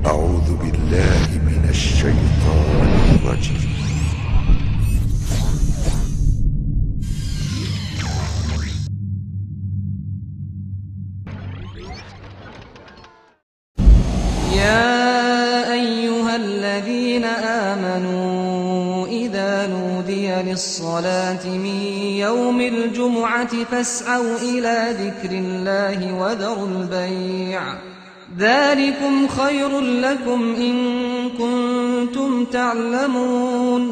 أعوذ بالله من الشيطان الرجيم. يا أيها الذين آمنوا إذا نودي للصلاة من يوم الجمعة فاسعوا إلى ذكر الله وذروا البيع ذلكم خير لكم إن كنتم تعلمون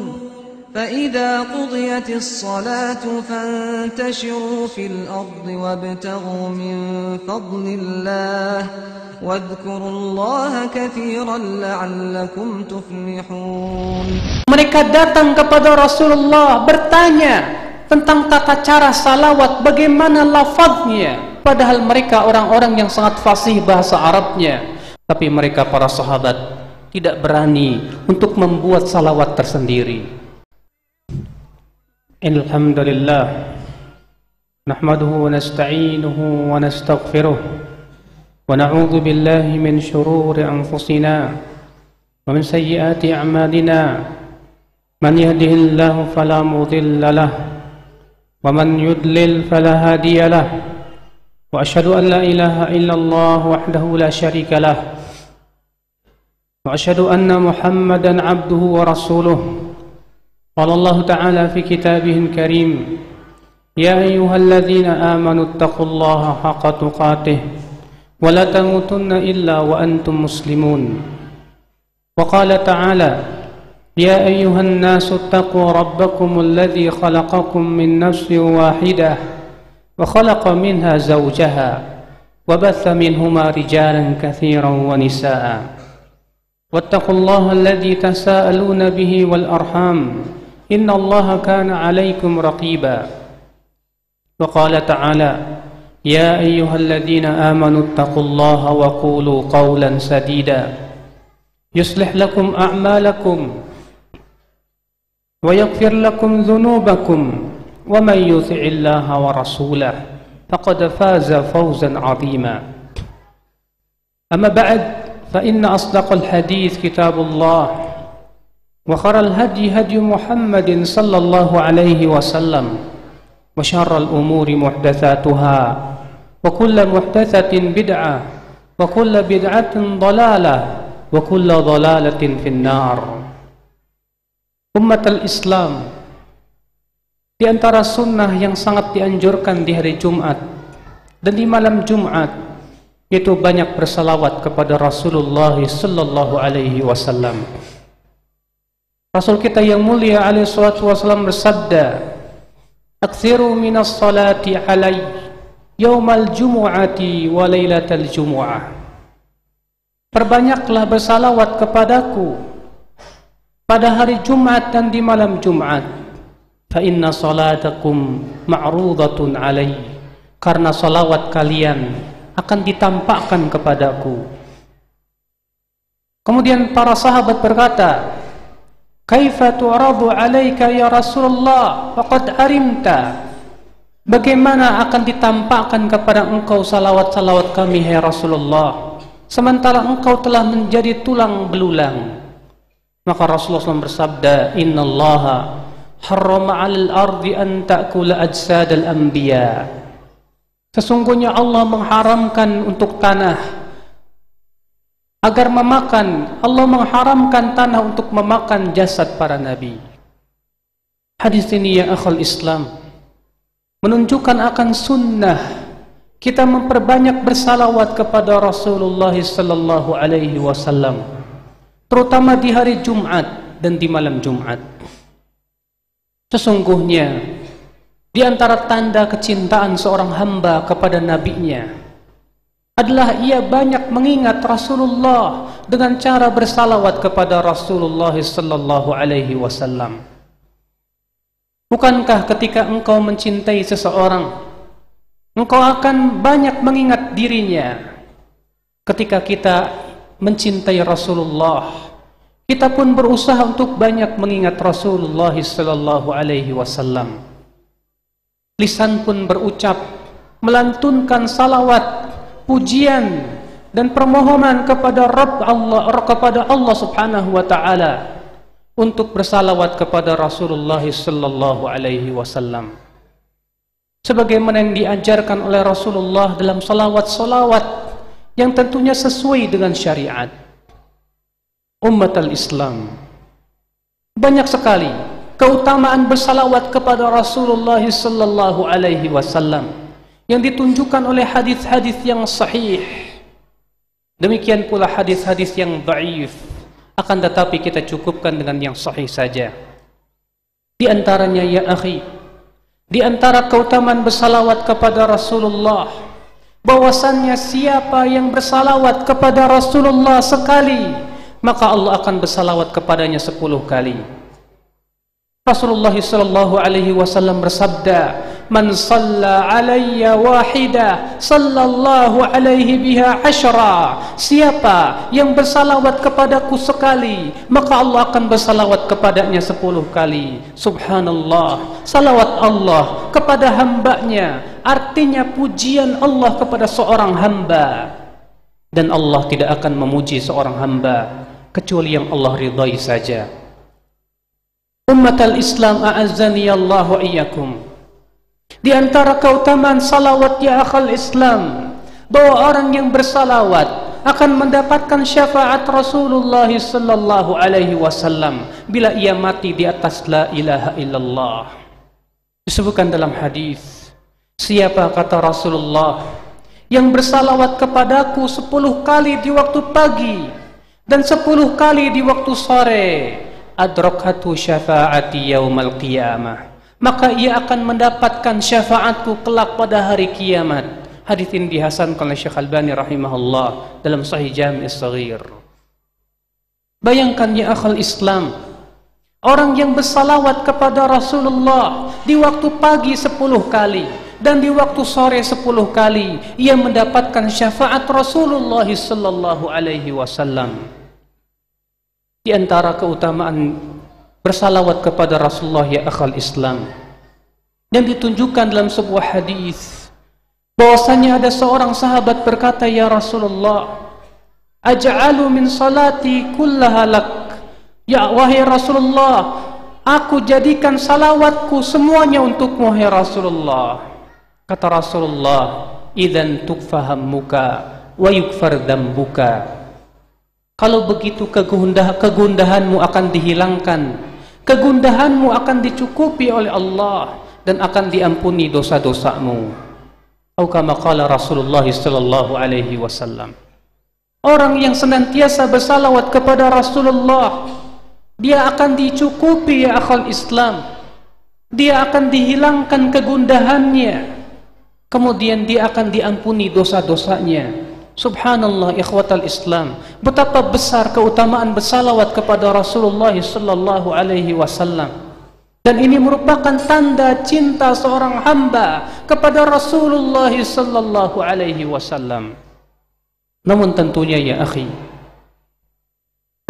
فإذا قضيت الصلاة فانتشروا في الأرض وابتغوا من فضل الله واذكروا الله كثيرا لعلكم تفلحون. Mereka datang kepada Rasulullah bertanya tentang tata cara salawat, bagaimana lafaznya, padahal mereka orang-orang yang sangat fasih bahasa Arabnya, tapi mereka para sahabat tidak berani untuk membuat salawat tersendiri. Alhamdulillah nahmaduhu wa nasta'inuhu wa nastaghfiruh ونعوذ بالله من شرور أنفسنا ومن سيئات أعمالنا من يهده الله فلا مضل له ومن يضلل فلا هادي له وأشهد أن لا إله إلا الله وحده لا شريك له وأشهد أن محمدا عبده ورسوله قال الله تعالى في كتابه الكريم يا أيها الذين آمنوا اتقوا الله حق تقاته ولا تموتن إلا وأنتم مسلمون وقال تعالى يا أيها الناس اتقوا ربكم الذي خلقكم من نفس واحدة وخلق منها زوجها وبث منهما رجالا كثيرا ونساء واتقوا الله الذي تساءلون به والأرحام إن الله كان عليكم رقيبا وقال تعالى يا أيها الذين آمنوا اتقوا الله وقولوا قولا سديدا يصلح لكم أعمالكم ويغفر لكم ذنوبكم ومن يطع الله ورسوله فقد فاز فوزا عظيما أما بعد فإن أصدق الحديث كتاب الله وخير الهدي هدي محمد صلى الله عليه وسلم وشر الأمور محدثاتها وكل محدثة بدعة وكل بدعة ضلالة وكل ضلالة في النار. Ummatul Islam, di antara sunnah yang sangat dianjurkan di hari Jumat dan di malam Jumat itu banyak bersalawat kepada Rasulullah sallallahu alaihi wasallam. Rasul kita yang mulia alaihi salatu wasallam bersabda, "Aktsiru minas salati alaihi yaumal jumu'ati wa lailatal jumu'ah." Perbanyaklah bersalawat kepadaku pada hari Jumat dan di malam Jumat. Fa inna salatakum ma'rudatun alaihi, karena salawat kalian akan ditampakkan kepadaku. Kemudian para sahabat berkata, "Kaifa tu'radu 'alaika ya Rasulullah faqad arimta?" Bagaimana akan ditampakkan kepada engkau salawat-salawat kami, hai Rasulullah, sementara engkau telah menjadi tulang belulang? Maka Rasulullah SAW bersabda, "Innallaha harrama 'alal ardi an ta'kula ajsadal anbiya." Sesungguhnya Allah mengharamkan untuk tanah agar memakan, Allah mengharamkan tanah untuk memakan jasad para nabi. Hadis ini ya akhul Islam menunjukkan akan sunnah kita memperbanyak bersalawat kepada Rasulullah sallallahu alaihi wasallam, terutama di hari Jumat dan di malam Jumat. Sesungguhnya di antara tanda kecintaan seorang hamba kepada nabinya adalah ia banyak mengingat Rasulullah dengan cara bersalawat kepada Rasulullah sallallahu alaihi wasallam. Bukankah ketika engkau mencintai seseorang, engkau akan banyak mengingat dirinya? Ketika kita mencintai Rasulullah, kita pun berusaha untuk banyak mengingat Rasulullah sallallahu alaihi wasallam. Lisan pun berucap, melantunkan salawat, pujian dan permohonan kepada kepada Allah Subhanahu wa taala untuk bersalawat kepada Rasulullah sallallahu alaihi wasallam sebagaimana yang diajarkan oleh Rasulullah dalam salawat-salawat yang tentunya sesuai dengan syariat. Ummatul Islam, banyak sekali keutamaan bersalawat kepada Rasulullah sallallahu alaihi wasallam yang ditunjukkan oleh hadis-hadis yang sahih. Demikian pula hadis-hadis yang dhaif, akan tetapi kita cukupkan dengan yang sahih saja. Di antaranya ya akhi, di antara keutamaan bersalawat kepada Rasulullah, bahwasannya siapa yang bersalawat kepada Rasulullah sekali, maka Allah akan bersalawat kepadanya 10 kali. Rasulullah sallallahu alaihi wasallam bersabda, "Man shalla alayya wahida, sallallahu alaihi biha 10." Siapa yang bersalawat kepadaku sekali, maka Allah akan bersalawat kepadanya 10 kali. Subhanallah, salawat Allah kepada hambanya artinya pujian Allah kepada seorang hamba, dan Allah tidak akan memuji seorang hamba kecuali yang Allah ridhai saja. Ummatul Islam, a'azzani Allah wa iyyakum. Di antara keutamaan salawat ya akhal Islam, bahwa orang yang bersalawat akan mendapatkan syafaat Rasulullah sallallahu alaihi wasallam bila ia mati di atas la ilaha illallah. Disebutkan dalam hadis, siapa kata Rasulullah yang bersalawat kepadaku 10 kali di waktu pagi dan 10 kali di waktu sore, adrakatu syafaati yaumal qiyamah, maka ia akan mendapatkan syafaatku kelak pada hari kiamat. Hadis ini dihasankan oleh Syekh Albani rahimahullah dalam Sahih Jami' As-Shaghir. Bayangkan ya akhal Islam, orang yang bersalawat kepada Rasulullah di waktu pagi 10 kali dan di waktu sore 10 kali, ia mendapatkan syafaat Rasulullah sallallahu alaihi wasallam. Di antara keutamaan bersalawat kepada Rasulullah ya akhal Islam yang ditunjukkan dalam sebuah hadis, bahwasanya ada seorang sahabat berkata, "Ya Rasulullah, aj'alu min salati kullaha lak." Ya wahai Rasulullah, aku jadikan salawatku semuanya untukmu wahai Rasulullah. Kata Rasulullah, "Idzan tukfahammuka wa yukfar dzambuka." Kalau begitu kegundahanmu akan dihilangkan, kegundahanmu akan dicukupi oleh Allah dan akan diampuni dosa-dosamu. Atau kama qala Rasulullah sallallahu alaihi wasallam. Orang yang senantiasa bersalawat kepada Rasulullah, dia akan dicukupi ya akhal Islam. Dia akan dihilangkan kegundahannya, kemudian dia akan diampuni dosa-dosanya. Subhanallah ikhwatal Islam, betapa besar keutamaan bersalawat kepada Rasulullah sallallahu alaihi wasallam. Dan ini merupakan tanda cinta seorang hamba kepada Rasulullah sallallahu alaihi wasallam. Namun tentunya ya akhi,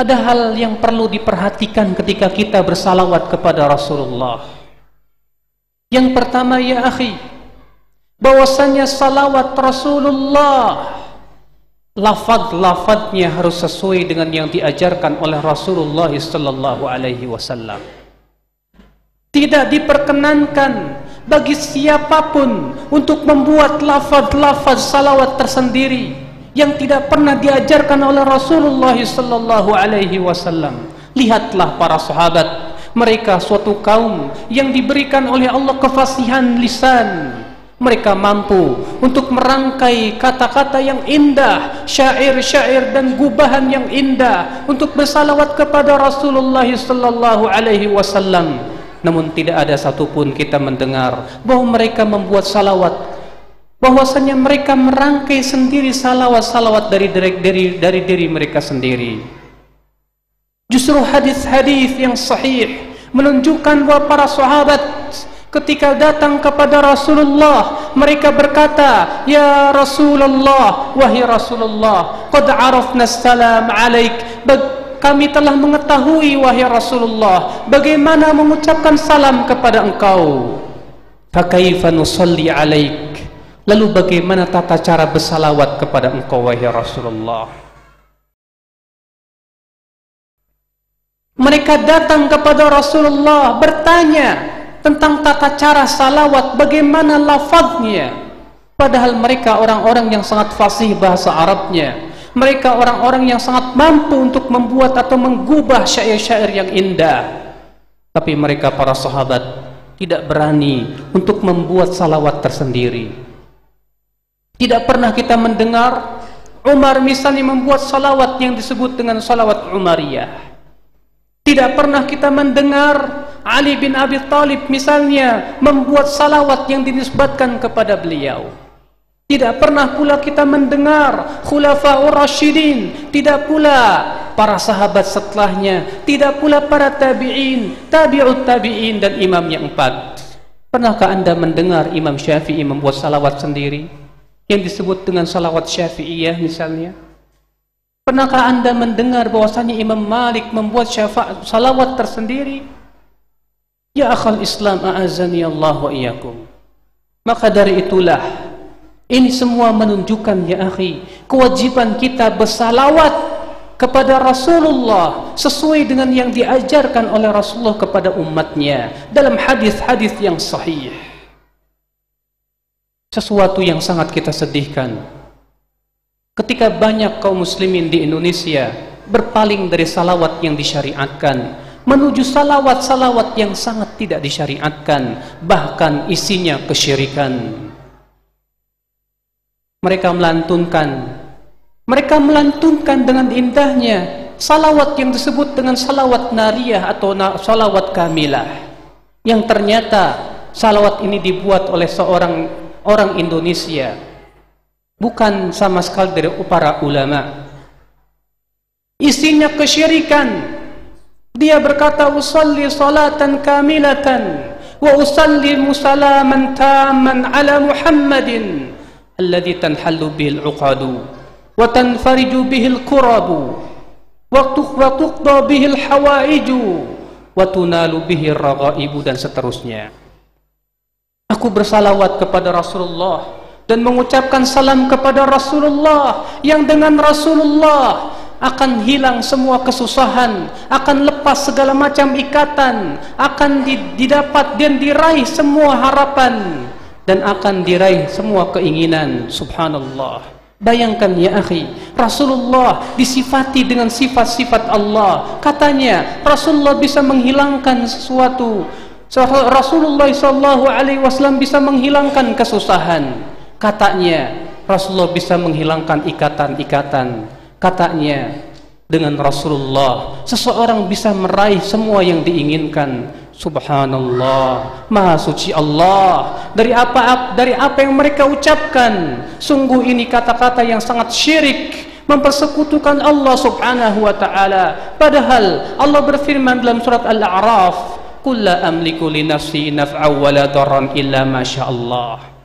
ada hal yang perlu diperhatikan ketika kita bersalawat kepada Rasulullah. Yang pertama ya akhi, bahwasanya salawat Rasulullah, lafaz-lafaznya harus sesuai dengan yang diajarkan oleh Rasulullah sallallahu alaihi wasallam. Tidak diperkenankan bagi siapapun untuk membuat lafaz-lafaz salawat tersendiri yang tidak pernah diajarkan oleh Rasulullah sallallahu alaihi wasallam. Lihatlah para sahabat, mereka suatu kaum yang diberikan oleh Allah kefasihan lisan. Mereka mampu untuk merangkai kata-kata yang indah, syair-syair dan gubahan yang indah untuk bersalawat kepada Rasulullah sallallahu alaihi wasallam. Namun tidak ada satupun kita mendengar bahwa mereka membuat salawat, bahwasanya mereka merangkai sendiri salawat-salawat dari diri mereka sendiri. Justru hadis-hadis yang sahih menunjukkan bahwa para sahabat ketika datang kepada Rasulullah, mereka berkata, "Ya Rasulullah, wahai Rasulullah, qad arafna salam alaik." Kami telah mengetahui wahai Rasulullah bagaimana mengucapkan salam kepada engkau. Fa kaifa nusalli alaik? Lalu bagaimana tata cara bersalawat kepada engkau wahai Rasulullah? Mereka datang kepada Rasulullah bertanya tentang tata cara salawat, bagaimana lafaznya. Padahal mereka orang-orang yang sangat fasih bahasa Arabnya. Mereka orang-orang yang sangat mampu untuk membuat atau menggubah syair-syair yang indah. Tapi mereka para sahabat tidak berani untuk membuat salawat tersendiri. Tidak pernah kita mendengar Umar misalnya membuat salawat yang disebut dengan salawat Umariyah. Tidak pernah kita mendengar Ali bin Abi Thalib misalnya membuat salawat yang dinisbatkan kepada beliau. Tidak pernah pula kita mendengar Khulafaur Rasyidin, tidak pula para sahabat setelahnya, tidak pula para tabi'in, tabi'ut tabi'in dan imam yang 4. Pernahkah anda mendengar Imam Syafi'i membuat salawat sendiri yang disebut dengan salawat Syafi'iyah misalnya? Pernahkah anda mendengar bahwasanya Imam Malik membuat salawat tersendiri? Ya akhal Islam, a'azani Allah wa iyyakum. Maka dari itulah ini semua menunjukkan ya akhi, kewajiban kita bersalawat kepada Rasulullah sesuai dengan yang diajarkan oleh Rasulullah kepada umatnya dalam hadis-hadis yang sahih. Sesuatu yang sangat kita sedihkan ketika banyak kaum muslimin di Indonesia berpaling dari salawat yang disyariatkan menuju salawat-salawat yang sangat tidak disyariatkan, bahkan isinya kesyirikan. Mereka melantunkan dengan indahnya salawat yang disebut dengan salawat nariyah atau salawat kamilah, yang ternyata salawat ini dibuat oleh seorang orang Indonesia, bukan sama sekali dari para ulama. Isinya kesyirikan. Dia berkata, usalli salatan kamilatan wa usallimu salaman tamman ala Muhammadin alladhi tanhallu bihil uqadu wa tanfariju bihil kurabu wa tuqda bihil hawaiju wa tunalu bihil ragaibu, dan seterusnya. Aku bersalawat kepada Rasulullah dan mengucapkan salam kepada Rasulullah, yang dengan Rasulullah akan hilang semua kesusahan, akan lepas segala macam ikatan, akan didapat dan diraih semua harapan, dan akan diraih semua keinginan. Subhanallah. Bayangkan ya akhi, Rasulullah disifati dengan sifat-sifat Allah. Katanya Rasulullah bisa menghilangkan sesuatu. Rasulullah SAW bisa menghilangkan kesusahan. Katanya Rasulullah bisa menghilangkan ikatan-ikatan. Katanya dengan Rasulullah seseorang bisa meraih semua yang diinginkan. Subhanallah, Maha Suci Allah dari apa yang mereka ucapkan. Sungguh ini kata-kata yang sangat syirik, mempersekutukan Allah Subhanahu wa ta'ala. Padahal Allah berfirman dalam surat Al-A'raf, qul la amliku li nafsi naf'an wa la darran illa ma syaa Allah.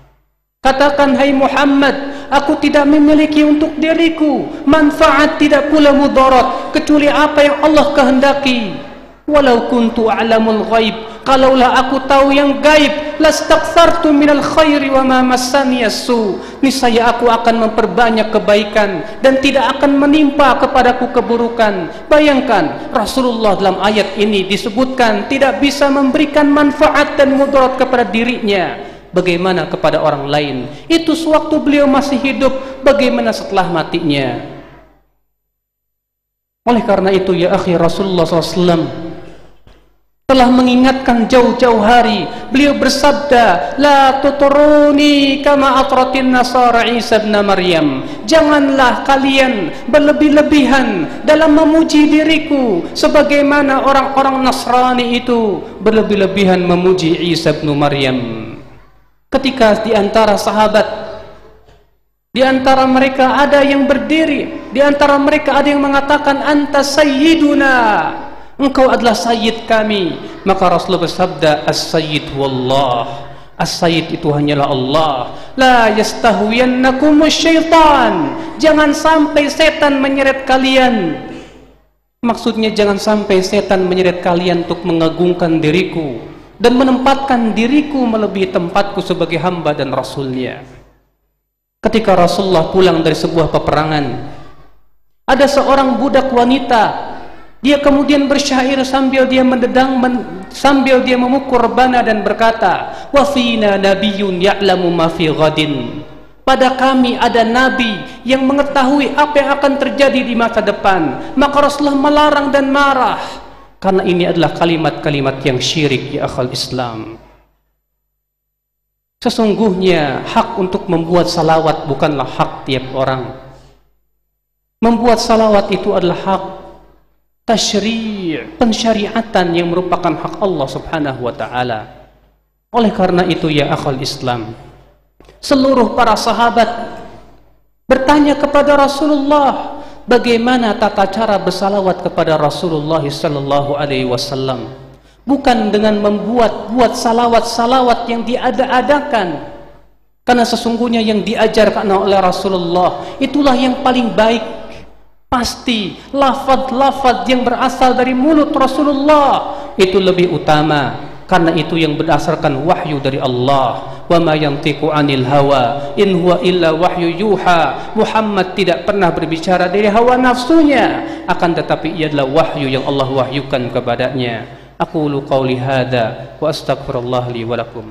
Katakan, hai Muhammad, aku tidak memiliki untuk diriku manfaat, tidak pula mudarat, kecuali apa yang Allah kehendaki. Walau kuntu a'lamul ghaib, kalaulah aku tahu yang gaib, lastaghfartu minal khairi wa ma massani as-su, niscaya aku akan memperbanyak kebaikan dan tidak akan menimpa kepadaku keburukan. Bayangkan, Rasulullah dalam ayat ini disebutkan tidak bisa memberikan manfaat dan mudarat kepada dirinya. Bagaimana kepada orang lain? Itu sewaktu beliau masih hidup, bagaimana setelah matinya? Oleh karena itu ya akhi, Rasulullah SAW telah mengingatkan jauh-jauh hari. Beliau bersabda, la tuturuni kama atratin nasara Isa bin Maryam. Janganlah kalian berlebih-lebihan dalam memuji diriku sebagaimana orang-orang Nasrani itu berlebih-lebihan memuji Isa bin Maryam. Ketika di antara sahabat, di antara mereka ada yang berdiri, di antara mereka ada yang mengatakan, anta sayyiduna, engkau adalah sayyid kami. Maka Rasulullah bersabda, as-sayyid wallah, as-sayyid itu hanyalah Allah. La yastahwiyannakum syaitan, jangan sampai setan menyeret kalian. Maksudnya jangan sampai setan menyeret kalian untuk mengagungkan diriku dan menempatkan diriku melebihi tempatku sebagai hamba dan Rasulnya. Ketika Rasulullah pulang dari sebuah peperangan, ada seorang budak wanita, dia kemudian bersyair sambil dia sambil dia memukul rebana dan berkata, wa fina nabiyyun ya'lamu ma fi ghadin. Pada kami ada nabi yang mengetahui apa yang akan terjadi di masa depan. Maka Rasulullah melarang dan marah, karena ini adalah kalimat-kalimat yang syirik ya akhal Islam. Sesungguhnya hak untuk membuat salawat bukanlah hak tiap orang. Membuat salawat itu adalah hak tasyri', pensyariatan yang merupakan hak Allah subhanahu wa ta'ala. Oleh karena itu ya akhal Islam, seluruh para sahabat bertanya kepada Rasulullah, bagaimana tata cara bersalawat kepada Rasulullah sallallahu alaihi wasallam. Bukan dengan membuat salawat-salawat yang diada-adakan, karena sesungguhnya yang diajarkan oleh Rasulullah itulah yang paling baik. Pasti lafaz-lafaz yang berasal dari mulut Rasulullah itu lebih utama, karena itu yang berdasarkan wahyu dari Allah. Wa ma yantiqu 'anil hawa in huwa illa wahyu yuha. Muhammad tidak pernah berbicara dari hawa nafsunya, akan tetapi ia adalah wahyu yang Allah wahyukan kepadanya. Aqulu qawli hadza wa astaghfirullah li wa lakum.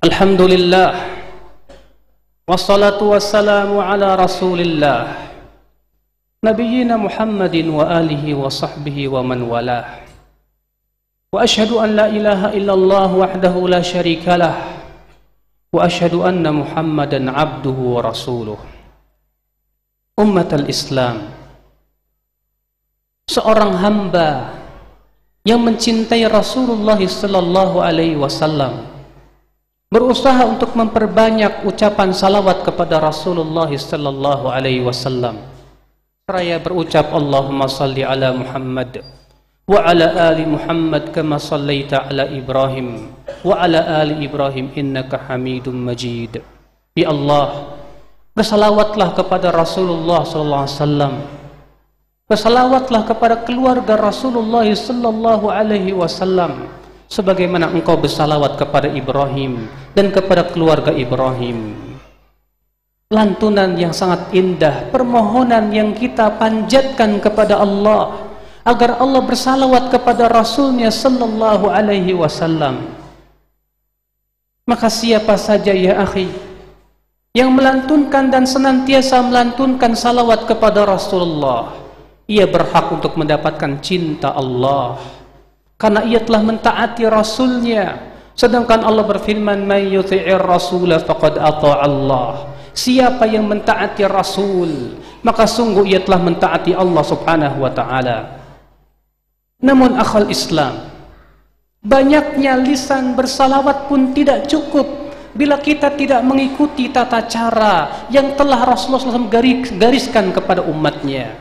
Alhamdulillah wassalatu wassalamu ala rasulillah nabiyyina Muhammadin wa alihi wa sahbihi wa man walah. Wa ashhadu an la ilaha illallah wahdahu la syarikalah wa ashhadu anna Muhammadan abduhu wa rasuluh. Ummatul Islam, seorang hamba yang mencintai Rasulullah sallallahu alaihi wasallam berusaha untuk memperbanyak ucapan salawat kepada Rasulullah sallallahu alaihi wasallam, seraya berucap Allahumma salli ala Muhammad wa ala ali Muhammad kama sallaita ala Ibrahim wa ala ali Ibrahim innaka Hamidum Majid. Ya Allah, bersalawatlah kepada Rasulullah sallallahu alaihi wasallam, bersalawatlah kepada keluarga Rasulullah sallallahu alaihi wasallam, sebagaimana engkau bersalawat kepada Ibrahim dan kepada keluarga Ibrahim. Lantunan yang sangat indah, permohonan yang kita panjatkan kepada Allah agar Allah bersalawat kepada Rasulnya sallallahu alaihi wasallam. Maka siapa saja ya akhi yang melantunkan dan senantiasa melantunkan salawat kepada Rasulullah, ia berhak untuk mendapatkan cinta Allah, karena ia telah mentaati Rasulnya. Sedangkan Allah berfirman, "May yuti'ir rasula faqad ata'a Allah." Siapa yang mentaati Rasul, maka sungguh ia telah mentaati Allah subhanahu wa ta'ala. Namun akhal Islam, banyaknya lisan bersalawat pun tidak cukup bila kita tidak mengikuti tata cara yang telah Rasulullah SAW gariskan kepada umatnya.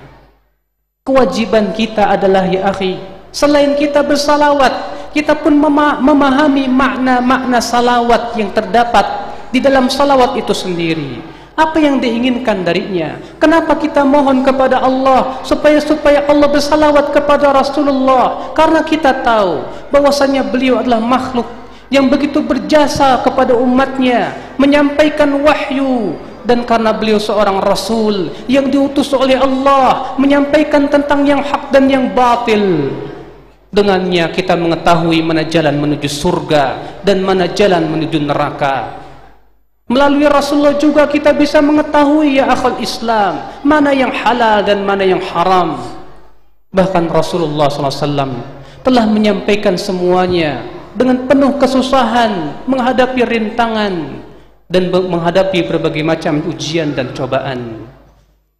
Kewajiban kita adalah ya akhi, selain kita bersalawat, kita pun memahami makna-makna salawat yang terdapat di dalam salawat itu sendiri. Apa yang diinginkan darinya? Kenapa kita mohon kepada Allah supaya Allah bersalawat kepada Rasulullah? Karena kita tahu bahwasanya beliau adalah makhluk yang begitu berjasa kepada umatnya, menyampaikan wahyu, dan karena beliau seorang Rasul yang diutus oleh Allah menyampaikan tentang yang hak dan yang batil. Dengannya kita mengetahui mana jalan menuju surga dan mana jalan menuju neraka. Melalui Rasulullah juga kita bisa mengetahui ya akhul Islam, mana yang halal dan mana yang haram. Bahkan Rasulullah SAW telah menyampaikan semuanya dengan penuh kesusahan, menghadapi rintangan dan menghadapi berbagai macam ujian dan cobaan.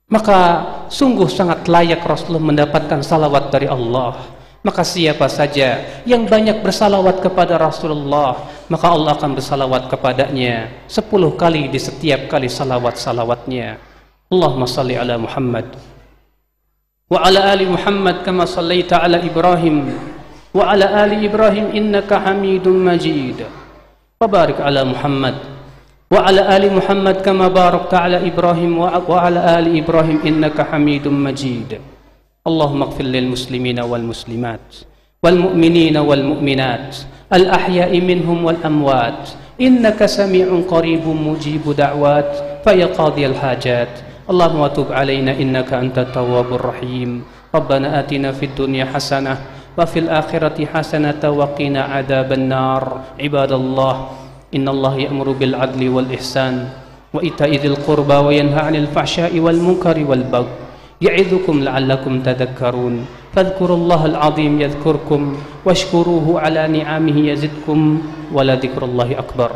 Maka sungguh sangat layak Rasulullah mendapatkan salawat dari Allah. Maka siapa saja yang banyak bersalawat kepada Rasulullah, maka Allah akan bersalawat kepadanya 10 kali di setiap kali salawat-salawatnya. Allahumma salli ala Muhammad wa ala ali Muhammad kama sallaita ala Ibrahim wa ala ali Ibrahim innaka Hamidum Majid. Wa barik ala Muhammad وعلى آل محمد كما باركت على إبراهيم وعلى آل إبراهيم إنك حميد مجيد. اللهم اغفر للمسلمين والمسلمات والمؤمنين والمؤمنات الأحياء منهم والأموات إنك سميع قريب مجيب دعوات فيا قاضي الحاجات. اللهم وتب علينا إنك أنت التواب الرحيم. ربنا آتنا في الدنيا حسنة وفي الآخرة حسنة وقنا عذاب النار. عباد الله إن الله يأمر بالعدل والإحسان وإيتاء ذي القربى وينهى عن الفحشاء والمنكر والبغي يعظكم لعلكم تذكرون. فاذكروا الله العظيم يذكركم واشكروه على نعمه يزدكم ولذكر الله أكبر.